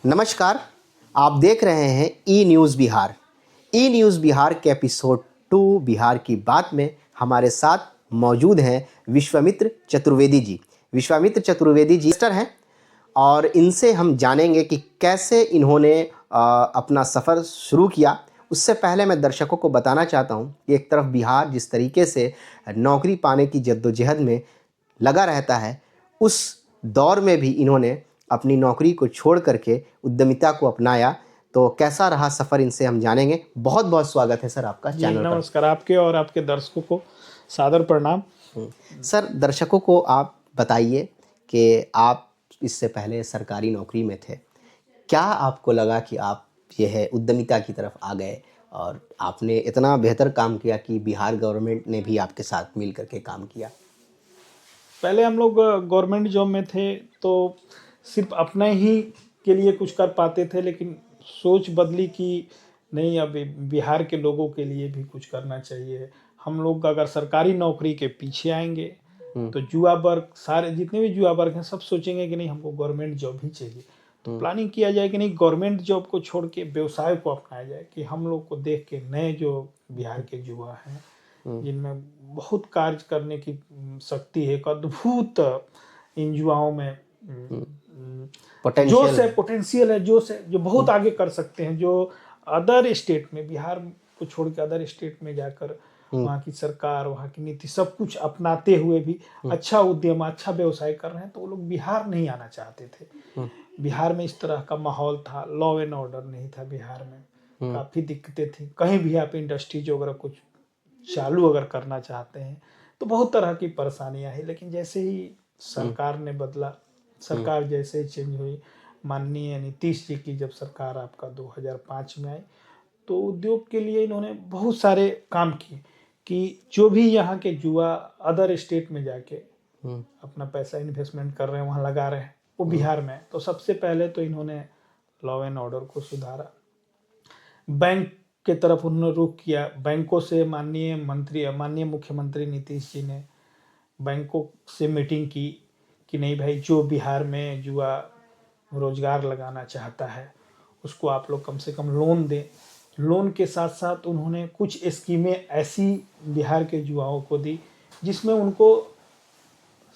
नमस्कार। आप देख रहे हैं ई न्यूज़ बिहार। ई न्यूज़ बिहार के एपिसोड 2 बिहार की बात में हमारे साथ मौजूद हैं विश्वामित्र चतुर्वेदी जी। विश्वामित्र चतुर्वेदी जी मिनिस्टर हैं और इनसे हम जानेंगे कि कैसे इन्होंने अपना सफ़र शुरू किया। उससे पहले मैं दर्शकों को बताना चाहता हूँ कि एक तरफ बिहार जिस तरीके से नौकरी पाने की जद्दोजहद में लगा रहता है, उस दौर में भी इन्होंने अपनी नौकरी को छोड़ करके उद्यमिता को अपनाया। तो कैसा रहा सफ़र, इनसे हम जानेंगे। बहुत बहुत स्वागत है सर आपका जी चैनल पर। नमस्कार। आपके और आपके दर्शकों को सादर प्रणाम। सर, दर्शकों को आप बताइए कि आप इससे पहले सरकारी नौकरी में थे। क्या आपको लगा कि आप यह उद्यमिता की तरफ आ गए और आपने इतना बेहतर काम किया कि बिहार गवर्नमेंट ने भी आपके साथ मिल करके काम किया? पहले हम लोग गवर्नमेंट जॉब में थे तो सिर्फ अपने ही के लिए कुछ कर पाते थे, लेकिन सोच बदली कि नहीं, अब बिहार के लोगों के लिए भी कुछ करना चाहिए। हम लोग अगर सरकारी नौकरी के पीछे आएंगे तो युवा वर्ग, सारे जितने भी युवा वर्ग हैं, सब सोचेंगे कि नहीं, हमको गवर्नमेंट जॉब ही चाहिए। तो प्लानिंग किया जाए कि नहीं, गवर्नमेंट जॉब को छोड़ के व्यवसाय को अपनाया जाए, कि हम लोग को देख के नए जो बिहार के युवा हैं जिनमें बहुत कार्य करने की शक्ति है, एक अद्भुत इन युवाओं में जोश है, पोटेंशियल है, जोश है, जो बहुत आगे कर सकते हैं, जो अदर स्टेट में, बिहार को छोड़ के अदर स्टेट में जाकर वहाँ की सरकार, वहाँ की नीति सब कुछ अपनाते हुए भी अच्छा उद्यम, अच्छा व्यवसाय कर रहे हैं, तो वो लोग बिहार नहीं आना चाहते थे। बिहार में इस तरह का माहौल था, लॉ एंड ऑर्डर नहीं था बिहार में, काफ़ी दिक्कतें थी। कहीं भी आप इंडस्ट्रीज वगैरह कुछ चालू अगर करना चाहते हैं तो बहुत तरह की परेशानियां हैं। लेकिन जैसे ही सरकार ने बदला, सरकार जैसे ही चेंज हुई, माननीय नीतीश जी की जब सरकार आपका 2005 में आई, तो उद्योग के लिए इन्होंने बहुत सारे काम किए कि जो भी यहाँ के युवा अदर स्टेट में जाके अपना पैसा इन्वेस्टमेंट कर रहे हैं, वहाँ लगा रहे हैं, वो बिहार में। तो सबसे पहले तो इन्होंने लॉ एंड ऑर्डर को सुधारा, बैंक के तरफ उन्होंने रुख किया। बैंकों से माननीय मुख्यमंत्री नीतीश जी ने बैंकों से मीटिंग की कि नहीं भाई, जो बिहार में युवा रोजगार लगाना चाहता है उसको आप लोग कम से कम लोन दें। लोन के साथ साथ उन्होंने कुछ स्कीमें ऐसी बिहार के युवाओं को दी जिसमें उनको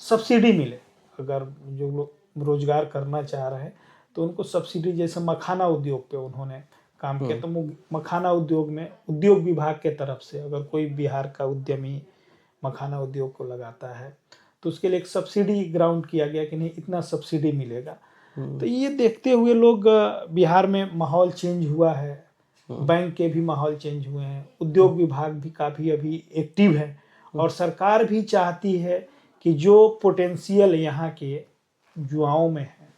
सब्सिडी मिले। अगर जो लोग रोजगार करना चाह रहे हैं तो उनको सब्सिडी, जैसे मखाना उद्योग पे उन्होंने काम किया, तो मखाना उद्योग में उद्योग विभाग के तरफ से अगर कोई बिहार का उद्यमी मखाना उद्योग को लगाता है तो उसके लिए एक सब्सिडी ग्राउंड किया गया कि नहीं, इतना सब्सिडी मिलेगा। तो ये देखते हुए लोग, बिहार में माहौल चेंज हुआ है, बैंक के भी माहौल चेंज हुए हैं, उद्योग विभाग भी काफ़ी अभी एक्टिव है, और सरकार भी चाहती है कि जो पोटेंशियल यहाँ के युवाओं में है,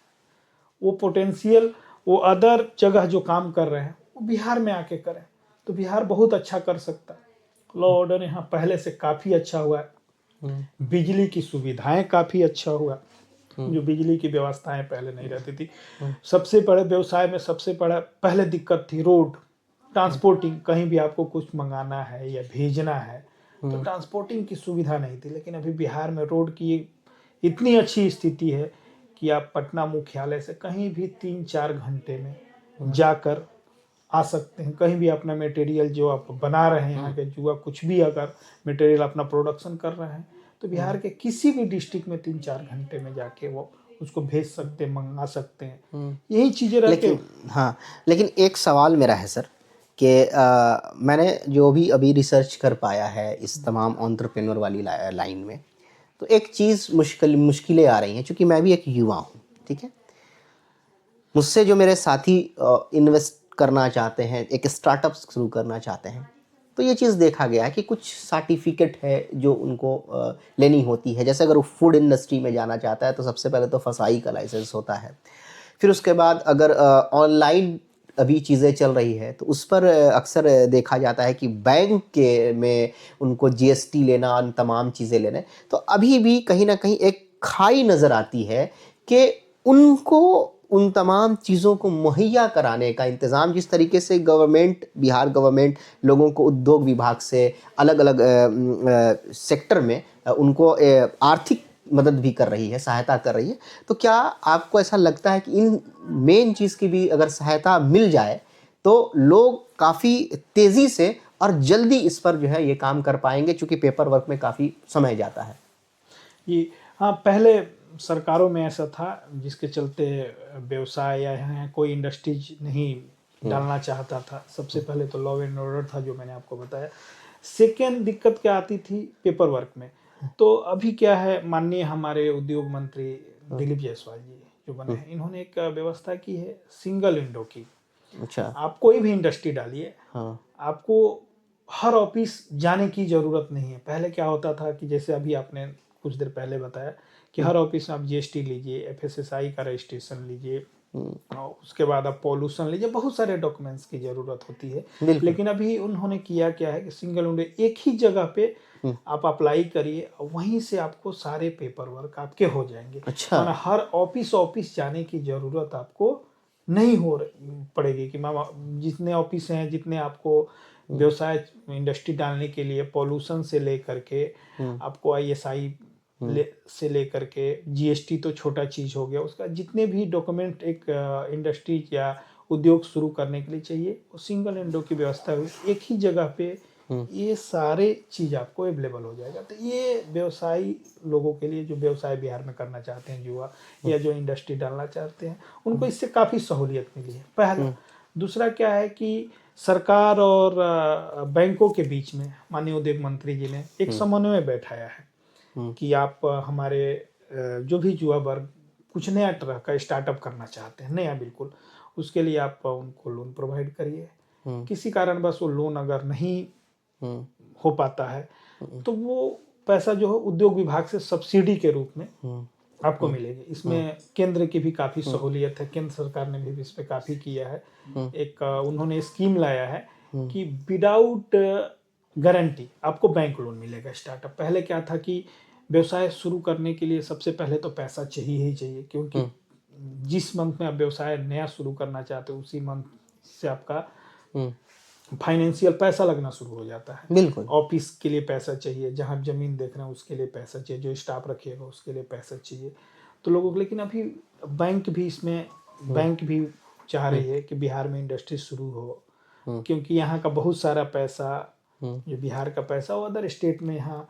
वो पोटेंशियल वो अदर जगह जो काम कर रहे हैं वो बिहार में आके करें, तो बिहार बहुत अच्छा कर सकता है। लॉ ऑर्डर यहाँ पहले से काफ़ी अच्छा हुआ है, बिजली की सुविधाएं काफ़ी अच्छा हुआ, जो बिजली की व्यवस्थाएं पहले नहीं रहती थी। सबसे बड़े व्यवसाय में सबसे बड़ा पहले दिक्कत थी रोड ट्रांसपोर्टिंग। कहीं भी आपको कुछ मंगाना है या भेजना है तो ट्रांसपोर्टिंग की सुविधा नहीं थी, लेकिन अभी बिहार में रोड की इतनी अच्छी स्थिति है कि आप पटना मुख्यालय से कहीं भी 3-4 घंटे में जाकर आ सकते हैं। कहीं भी अपना मटेरियल जो आप बना रहे हैं, यहाँ के युवा कुछ भी अगर मटेरियल अपना प्रोडक्शन कर रहे हैं तो बिहार के किसी भी डिस्ट्रिक्ट में 3-4 घंटे में जाके वो उसको भेज सकते हैं, मंगा सकते हैं। यही चीज़ें रहते हैं। हाँ, लेकिन एक सवाल मेरा है सर कि मैंने जो भी अभी रिसर्च कर पाया है इस तमाम एंटरप्रेन्योर वाली लाइन में, तो एक चीज़ मुश्किलें आ रही हैं, क्योंकि मैं भी एक युवा हूँ, ठीक है। मुझसे जो मेरे साथी इन्वेस्ट करना चाहते हैं, एक स्टार्टअप शुरू करना चाहते हैं, तो ये चीज़ देखा गया है कि कुछ सर्टिफिकेट है जो उनको लेनी होती है। जैसे अगर वो फूड इंडस्ट्री में जाना चाहता है तो सबसे पहले तो फसाई का लाइसेंस होता है। फिर उसके बाद अगर ऑनलाइन अभी चीज़ें चल रही है तो उस पर अक्सर देखा जाता है कि बैंक के में उनको जीएसटी लेना, उन तमाम चीज़ें लेना। तो अभी भी कहीं ना कहीं एक खाई नज़र आती है कि उनको उन तमाम चीज़ों को मुहैया कराने का इंतज़ाम, जिस तरीके से गवर्नमेंट, बिहार गवर्नमेंट लोगों को उद्योग विभाग से अलग अलग सेक्टर में उनको आर्थिक मदद भी कर रही है, सहायता कर रही है। तो क्या आपको ऐसा लगता है कि इन मेन चीज़ की भी अगर सहायता मिल जाए तो लोग काफ़ी तेज़ी से और जल्दी इस पर जो है ये काम कर पाएंगे, चूँकि पेपर वर्क में काफ़ी समय जाता है? ये हाँ, पहले सरकारों में ऐसा था जिसके चलते व्यवसाय या यहाँ कोई इंडस्ट्रीज नहीं डालना चाहता था। सबसे पहले तो लॉ एंड ऑर्डर था जो मैंने आपको बताया। सेकेंड दिक्कत क्या आती थी पेपर वर्क में। तो अभी क्या है, माननीय हमारे उद्योग मंत्री दिलीप जायसवाल जी जो बने हैं, इन्होंने एक व्यवस्था की है सिंगल विंडो की। अच्छा। आप कोई भी इंडस्ट्री डालिए, हाँ। आपको हर ऑफिस जाने की ज़रूरत नहीं है। पहले क्या होता था कि जैसे अभी आपने कुछ देर पहले बताया कि हर ऑफिस में आप जीएसटी लीजिए, एफएसएसआई का रजिस्ट्रेशन लीजिए, और उसके बाद आप पॉल्यूशन लीजिए, बहुत सारे डॉक्यूमेंट्स की ज़रूरत होती है। बिल्कुल। लेकिन अभी उन्होंने किया क्या है कि सिंगल विंडो, एक ही जगह पे आप अप्लाई करिए, वहीं से आपको सारे पेपर वर्क आपके हो जाएंगे। अच्छा। माना हर ऑफिस ऑफिस जाने की ज़रूरत आपको नहीं पड़ेगी कि मामा जितने ऑफिस हैं, जितने आपको व्यवसाय इंडस्ट्री डालने के लिए पॉल्यूशन से लेकर के आपको आईएसआई से लेकर के जीएसटी तो छोटा चीज हो गया, उसका जितने भी डॉक्यूमेंट एक इंडस्ट्री या उद्योग शुरू करने के लिए चाहिए, वो सिंगल विंडो की व्यवस्था हुई, एक ही जगह पे ये सारे चीज आपको अवेलेबल हो जाएगा। तो ये व्यवसायी लोगों के लिए जो व्यवसाय बिहार में करना चाहते हैं, युवा या जो इंडस्ट्री डालना चाहते हैं, उनको इससे काफ़ी सहूलियत मिली है, पहला। दूसरा क्या है कि सरकार और बैंकों के बीच में माननीय उद्योग मंत्री जी ने एक समन्वय बैठाया है कि आप हमारे जो भी युवा वर्ग कुछ नया तरह का स्टार्टअप करना चाहते हैं, नया बिल्कुल, उसके लिए आप उनको लोन प्रोवाइड करिए। किसी कारणवश वो लोन अगर नहीं हो पाता है तो वो पैसा जो है उद्योग विभाग से सब्सिडी के रूप में आपको मिलेगी। इसमें केंद्र की भी काफ़ी सहूलियत है, केंद्र सरकार ने भी इस पे काफ़ी किया है। एक उन्होंने स्कीम लाया है कि विदाउट गारंटी आपको बैंक लोन मिलेगा स्टार्टअप। पहले क्या था कि व्यवसाय शुरू करने के लिए सबसे पहले तो पैसा चाहिए ही चाहिए, क्योंकि जिस मंथ में आप व्यवसाय नया शुरू करना चाहते हो उसी मंथ से आपका फाइनेंशियल पैसा लगना शुरू हो जाता है। बिल्कुल। ऑफिस के लिए पैसा चाहिए, जहाँ आप जमीन देख रहे हैं उसके लिए पैसा चाहिए, जो स्टाफ रखिएगा उसके लिए पैसा चाहिए तो लोगों को। लेकिन अभी बैंक भी चाह रही है कि बिहार में इंडस्ट्री शुरू हो, क्योंकि यहाँ का बहुत सारा पैसा, जो बिहार का पैसा, वो अदर स्टेट में यहाँ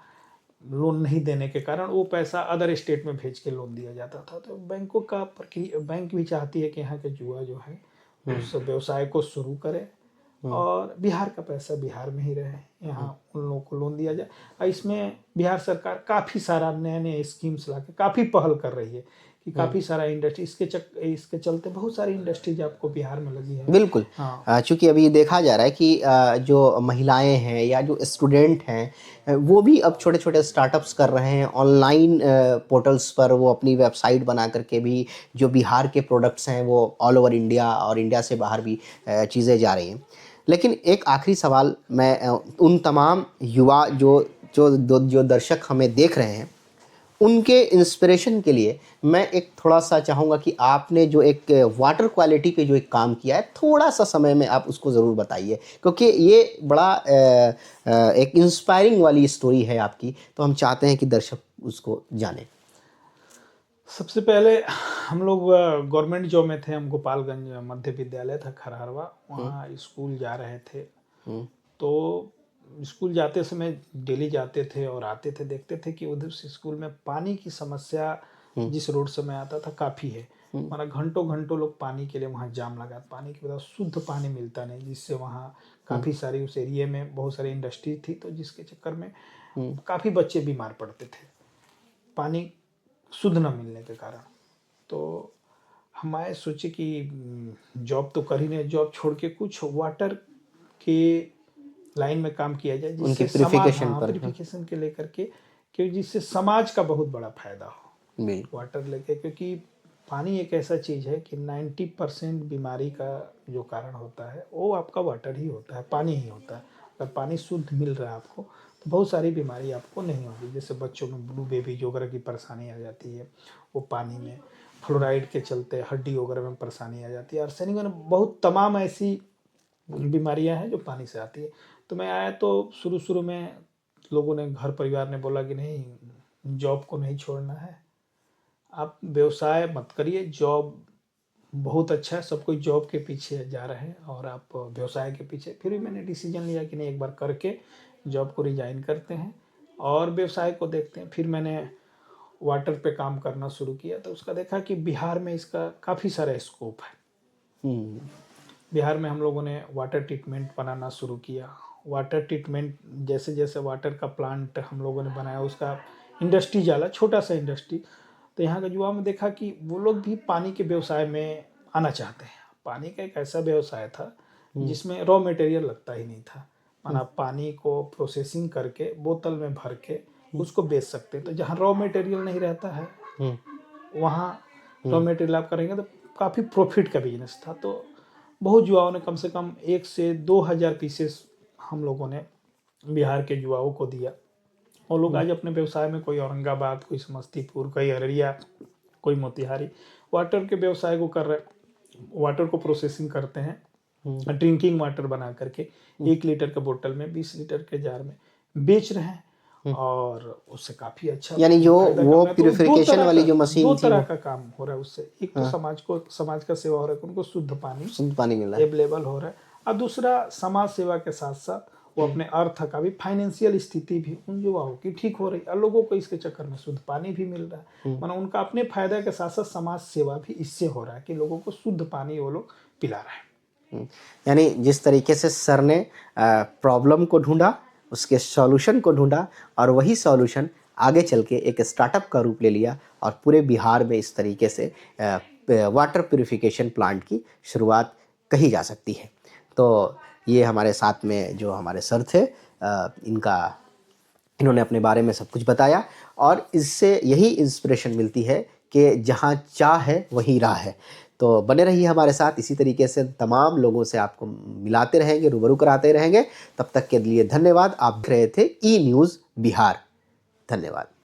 लोन नहीं देने के कारण वो पैसा अदर स्टेट में भेज के लोन दिया जाता था। तो बैंकों का बैंक भी चाहती है कि यहाँ के युवा जो है उस व्यवसाय को शुरू करे और बिहार का पैसा बिहार में ही रहे, यहाँ उन लोगों को लोन दिया जाए। और इसमें बिहार सरकार काफ़ी सारा नए नए स्कीम्स ला के काफ़ी पहल कर रही है कि काफ़ी सारा इंडस्ट्री, इसके चलते बहुत सारी इंडस्ट्रीज आपको बिहार में लगी है। बिल्कुल। हाँ। चूँकि अभी देखा जा रहा है कि जो महिलाएं हैं या जो स्टूडेंट हैं वो भी अब छोटे-छोटे स्टार्टअप्स कर रहे हैं। ऑनलाइन पोर्टल्स पर वो अपनी वेबसाइट बना करके भी जो बिहार के प्रोडक्ट्स हैं वो ऑल ओवर इंडिया और इंडिया से बाहर भी चीज़ें जा रही हैं। लेकिन एक आखिरी सवाल मैं उन तमाम युवा जो दर्शक हमें देख रहे हैं उनके इंस्पिरेशन के लिए मैं एक थोड़ा-सा चाहूँगा कि आपने जो एक वाटर क्वालिटी पे जो एक काम किया है, थोड़ा-सा समय में आप उसको ज़रूर बताइए, क्योंकि ये बड़ा एक इंस्पायरिंग वाली स्टोरी है आपकी, तो हम चाहते हैं कि दर्शक उसको जानें। सबसे पहले हम लोग गवर्नमेंट जॉब में थे, हम गोपालगंज मध्य विद्यालय था खरहरवा, वहाँ स्कूल जा रहे थे। तो स्कूल जाते समय डेली जाते थे और आते थे, देखते थे कि उधर से स्कूल में पानी की समस्या जिस रोड से मैं आता था काफ़ी है। माना घंटों घंटों लोग पानी के लिए वहाँ जाम लगा, पानी की वजह शुद्ध पानी मिलता नहीं, जिससे वहाँ काफ़ी सारी उस एरिया में बहुत सारी इंडस्ट्री थी, तो जिसके चक्कर में काफ़ी बच्चे बीमार पड़ते थे पानी शुद्ध न मिलने के कारण। तो हमारे सोचे कि जॉब तो कर ही नहीं, जॉब छोड़ के कुछ वाटर के लाइन में काम किया जाए, उनके जिससे समाज, प्यूरिफिकेशन पर। प्यूरिफिकेशन के लेकर के, क्योंकि जिससे समाज का बहुत बड़ा फायदा हो बिल्कुल। वाटर लेके। क्योंकि पानी एक ऐसा चीज़ है कि 90% बीमारी का जो कारण होता है वो आपका वाटर ही होता है, पानी ही होता है। अगर पानी शुद्ध मिल रहा है आपको तो बहुत सारी बीमारी आपको नहीं होगी। जैसे बच्चों में ब्लू बेबीज वगैरह की परेशानी आ जाती है वो पानी में, फ्लोराइड के चलते हड्डी वगैरह में परेशानी आ जाती है, आर्सेनिक में बहुत तमाम ऐसी बीमारियां हैं जो पानी से आती है। तो मैं आया तो शुरू शुरू में लोगों ने, घर परिवार ने बोला कि नहीं जॉब को नहीं छोड़ना है। आप व्यवसाय मत करिए, जॉब बहुत अच्छा है, सब कोई जॉब के पीछे जा रहे हैं और आप व्यवसाय के पीछे। फिर भी मैंने डिसीजन लिया कि नहीं, एक बार करके जॉब को रिजाइन करते हैं और व्यवसाय को देखते हैं। फिर मैंने वाटर पे काम करना शुरू किया, तो उसका देखा कि बिहार में इसका काफ़ी सारा स्कोप है। हम्म, बिहार में हम लोगों ने वाटर ट्रीटमेंट बनाना शुरू किया। वाटर ट्रीटमेंट जैसे जैसे वाटर का प्लांट हम लोगों ने बनाया, उसका इंडस्ट्री जाला, छोटा सा इंडस्ट्री। तो यहाँ के युवा में देखा कि वो लोग भी पानी के व्यवसाय में आना चाहते हैं। पानी का एक ऐसा व्यवसाय था जिसमें रॉ मटेरियल लगता ही नहीं था। माना पानी को प्रोसेसिंग करके बोतल में भर के उसको बेच सकते हैं। तो जहाँ रॉ मटेरियल नहीं रहता है वहाँ रॉ मटेरियल आप करेंगे तो काफ़ी प्रॉफिट का बिजनेस था। तो बहुत युवाओं ने कम से कम 1 से 2 हज़ार पीसेस हम लोगों ने बिहार के युवाओं को दिया। और लोग आज अपने व्यवसाय में, कोई औरंगाबाद, कोई समस्तीपुर, कोई अररिया, कोई मोतिहारी, वाटर के व्यवसाय को कर रहे। वाटर को प्रोसेसिंग करते हैं, ड्रिंकिंग वाटर बना करके 1 लीटर के बोतल में, 20 लीटर के जार में बेच रहे हैं और उससे काफ़ी अच्छा यानी जो फायदा वो कमा रहे हैं। तो प्यूरिफिकेशन वाली जो दो मशीन थी तरह वो का काम हो रहा है उससे। एक तो समाज का सेवा हो रहा है, उनको शुद्ध पानी शुद्ध पानी मिल रहा है। अवेलेबल हो रहा है, और दूसरा समाज सेवा के साथ साथ वो अपने अर्थ का भी, फाइनेंशियल स्थिति भी उन युवाओं की ठीक हो रही है और लोगों को इसके चक्कर में शुद्ध पानी भी मिल रहा है। माना उनका अपने फायदा के साथ साथ समाज सेवा भी इससे हो रहा है कि लोगों को शुद्ध पानी वो लोग पिला रहे हैं। यानी जिस तरीके से सर ने प्रॉब्लम को ढूंढा, उसके सॉल्यूशन को ढूंढा और वही सॉल्यूशन आगे चल के एक स्टार्टअप का रूप ले लिया और पूरे बिहार में इस तरीके से वाटर प्यूरिफिकेशन प्लांट की शुरुआत कही जा सकती है। तो ये हमारे साथ में जो हमारे सर थे, इन्होंने अपने बारे में सब कुछ बताया और इससे यही इंस्पिरेशन मिलती है कि जहाँ चाह है वहीं राह है। तो बने रहिए हमारे साथ, इसी तरीके से तमाम लोगों से आपको मिलाते रहेंगे, रूबरू कराते रहेंगे। तब तक के लिए धन्यवाद। आप देख रहे थे ई न्यूज़ बिहार। धन्यवाद।